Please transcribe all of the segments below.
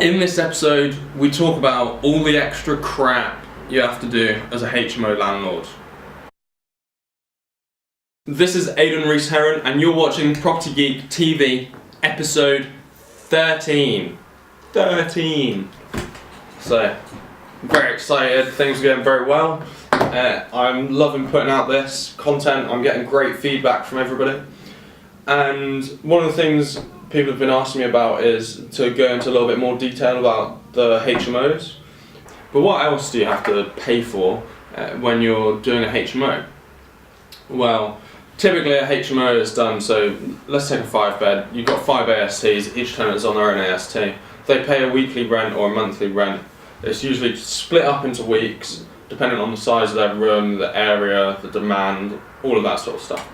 In this episode, we talk about all the extra crap you have to do as a HMO landlord. This is Aidan Rees-Heron, and you're watching Property Geek TV, episode 13. 13. So, very excited, things are going very well. I'm loving putting out this content, I'm getting great feedback from everybody. And one of the things people have been asking me about is to go into a little bit more detail about the HMOs. But what else do you have to pay for when you're doing a HMO? Well, typically a HMO is done, so let's take a 5-bed. You've got 5 ASTs, each tenant is on their own AST. They pay a weekly rent or a monthly rent. It's usually split up into weeks, depending on the size of their room, the area, the demand, all of that sort of stuff.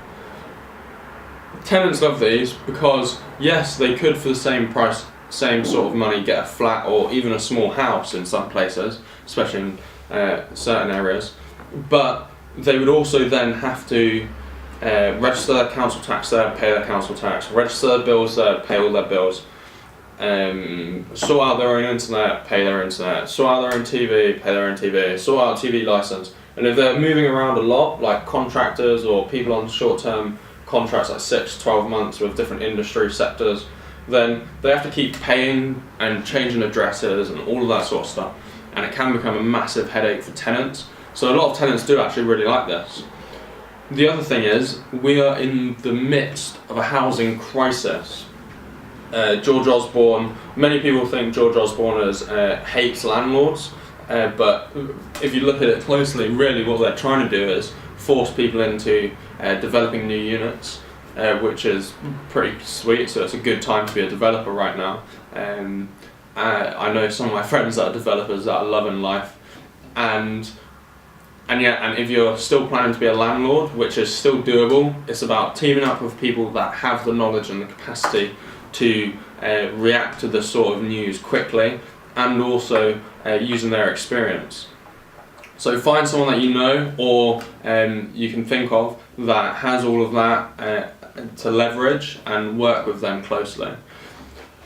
Tenants love these because, yes, they could for the same price, same sort of money, get a flat or even a small house in some places, especially in certain areas, but they would also then have to register their council tax there, pay their council tax, register their bills there, pay all their bills, sort out their own internet, pay their internet, sort out their own TV, pay their own TV, sort out a TV license. And if they're moving around a lot, like contractors or people on short-term contracts like 6 to 12 months with different industry sectors, then they have to keep paying and changing addresses and all of that sort of stuff, and it can become a massive headache for tenants. So a lot of tenants do actually really like this. The other thing is, we are in the midst of a housing crisis. George Osborne, many people think George Osborne hates landlords, but if you look at it closely, really what they're trying to do is force people into developing new units, which is pretty sweet, so it's a good time to be a developer right now. I know some of my friends that are developers that are loving life, and if you're still planning to be a landlord, which is still doable, it's about teaming up with people that have the knowledge and the capacity to react to this sort of news quickly, and also using their experience. So find someone that you know or you can think of that has all of that to leverage, and work with them closely.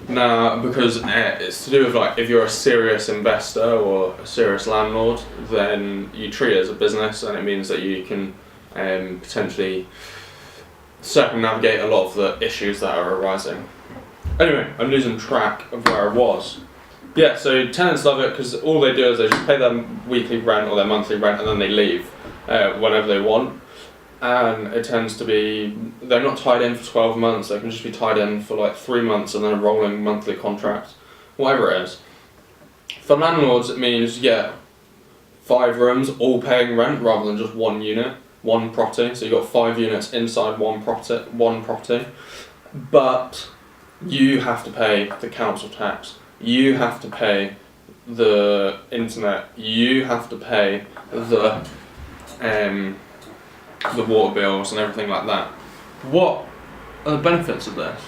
Now, because it's to do with, like, if you're a serious investor or a serious landlord, then you treat it as a business, and it means that you can potentially circumnavigate a lot of the issues that are arising. Anyway, I'm losing track of where I was. Yeah, so tenants love it because all they do is they just pay their weekly rent or their monthly rent, and then they leave whenever they want. And it tends to be, they're not tied in for 12 months, they can just be tied in for like 3 months and then a rolling monthly contract, whatever it is. For landlords, it means you get 5 rooms all paying rent rather than just one unit, one property. So you've got 5 units inside one property, but you have to pay the council tax, you have to pay the internet, you have to pay the water bills and everything like that. What are the benefits of this?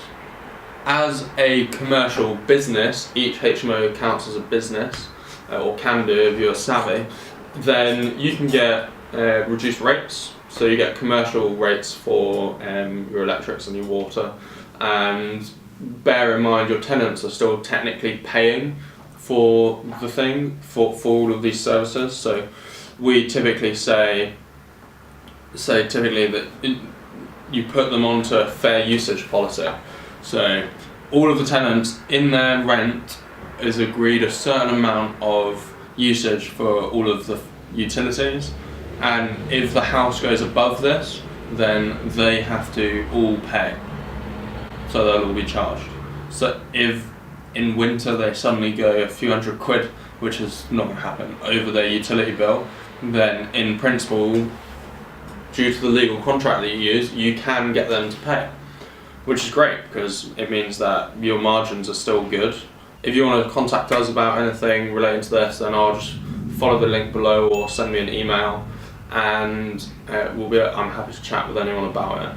As a commercial business, each HMO counts as a business, or can do if you're savvy, then you can get reduced rates. So you get commercial rates for your electrics and your water, and bear in mind your tenants are still technically paying for the thing, for all of these services. So we typically say typically that you put them onto a fair usage policy. So all of the tenants in their rent is agreed a certain amount of usage for all of the utilities, and if the house goes above this, then they have to all pay. So they'll all be charged. So if in winter they suddenly go a few £100, which is not going to happen, over their utility bill, then in principle, due to the legal contract that you use, you can get them to pay, which is great because it means that your margins are still good. If you want to contact us about anything relating to this, then I'll just follow the link below or send me an email, and I'm happy to chat with anyone about it.